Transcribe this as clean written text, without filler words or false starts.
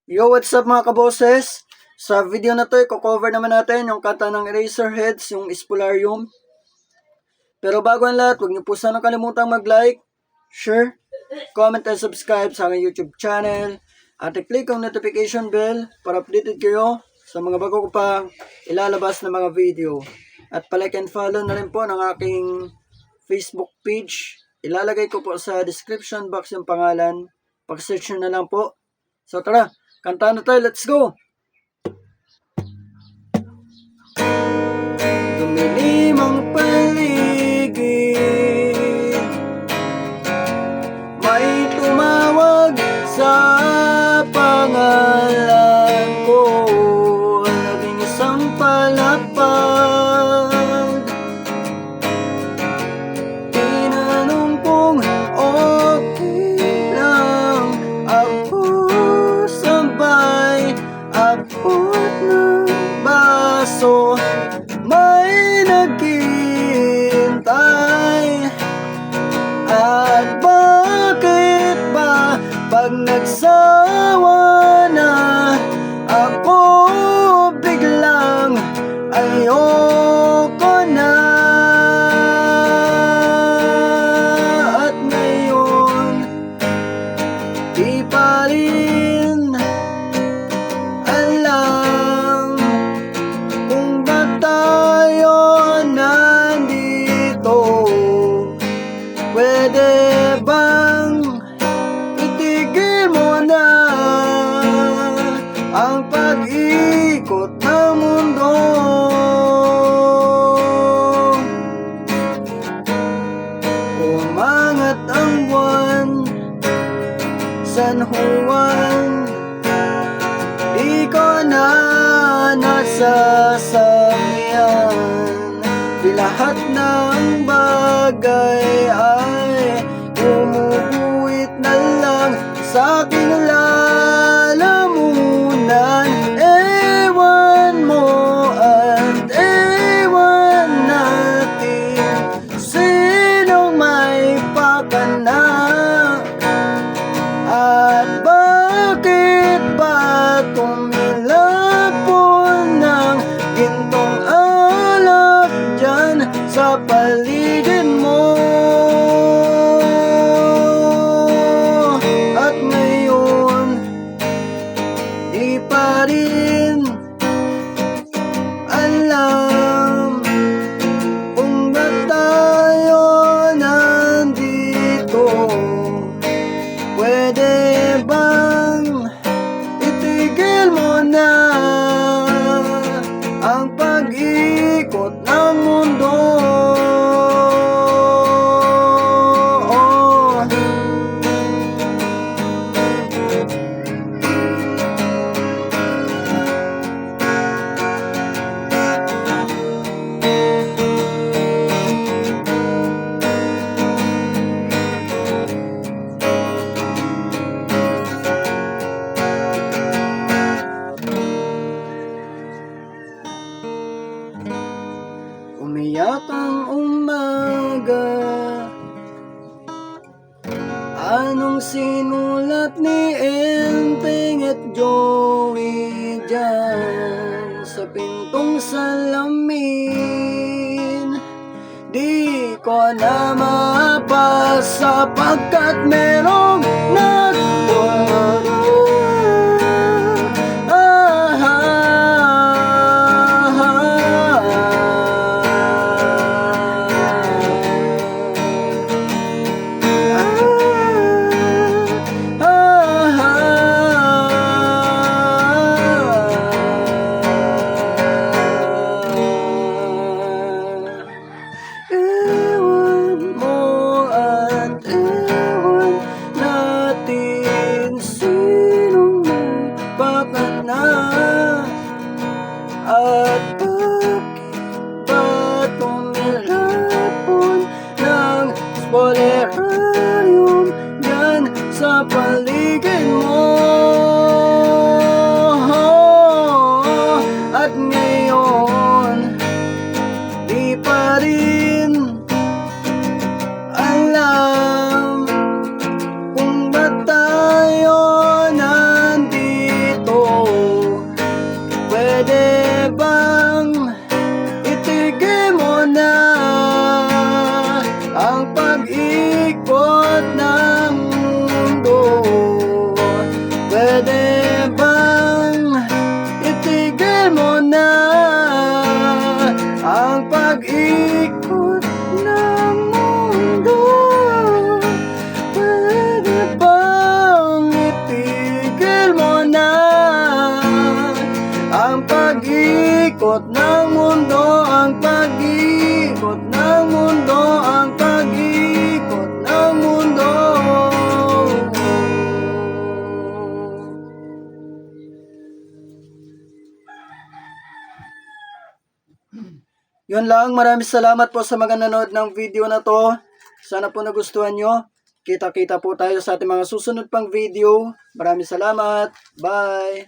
Yo, what's up mga kaboses? Sa video na to, i-cover naman natin yung kanta ng Eraserheads, yung Spolarium. Pero bago ang lahat, huwag niyo po sana kalimutang mag-like, share, comment, and subscribe sa aking YouTube channel. At i-click ang notification bell para updated kayo sa mga bago ko pa ilalabas na mga video. At palike and follow na rin po ng aking Facebook page. Ilalagay ko po sa description box yung pangalan. Pag-search nyo na lang po. So tara, kanta na tayo, let's go! Tumilim ang paligid, may tumawag sa pangalan ko, labing isang palapag. Tinanong kong okay lang ako, sabay abot ng baso. May naghihintay. At bakit ba pag nagsawa na ako, biglang ayoko na? At ngayon di pa rin alam kung ba't tayo nandito. Pwede bang itigil mo na ang pag-ikot ng mundo? Umangat ang buwan, San Juan, di ko na nasasabihan. Di lahat ng bagay ay umuuwit na lang sa aking lalamunan. Ewan mo at ewan natin sinong may pakana. At bakit ba tumilapon ng gintong alak dyan sa paligid mo? At ngayon di pa rin alam kung ba't tayo nandito. Pwede bang itigil mo na ang pag-ikot ng mundo? Umiyak ang umaga, anong sinulat ni Enteng at Joey dyan sa pintong salamin? Di ko na mapasa pagkat merong nagturo. Ewan mo at ewan natin Ikot ng mundo ang pag-ikot ng mundo ang pag-ikot ng mundo. Yun lang, maraming salamat po sa mga nanood ng video na to. Sana po nagustuhan nyo. Kita-kita po tayo sa ating mga susunod pang video. Maraming salamat. Bye!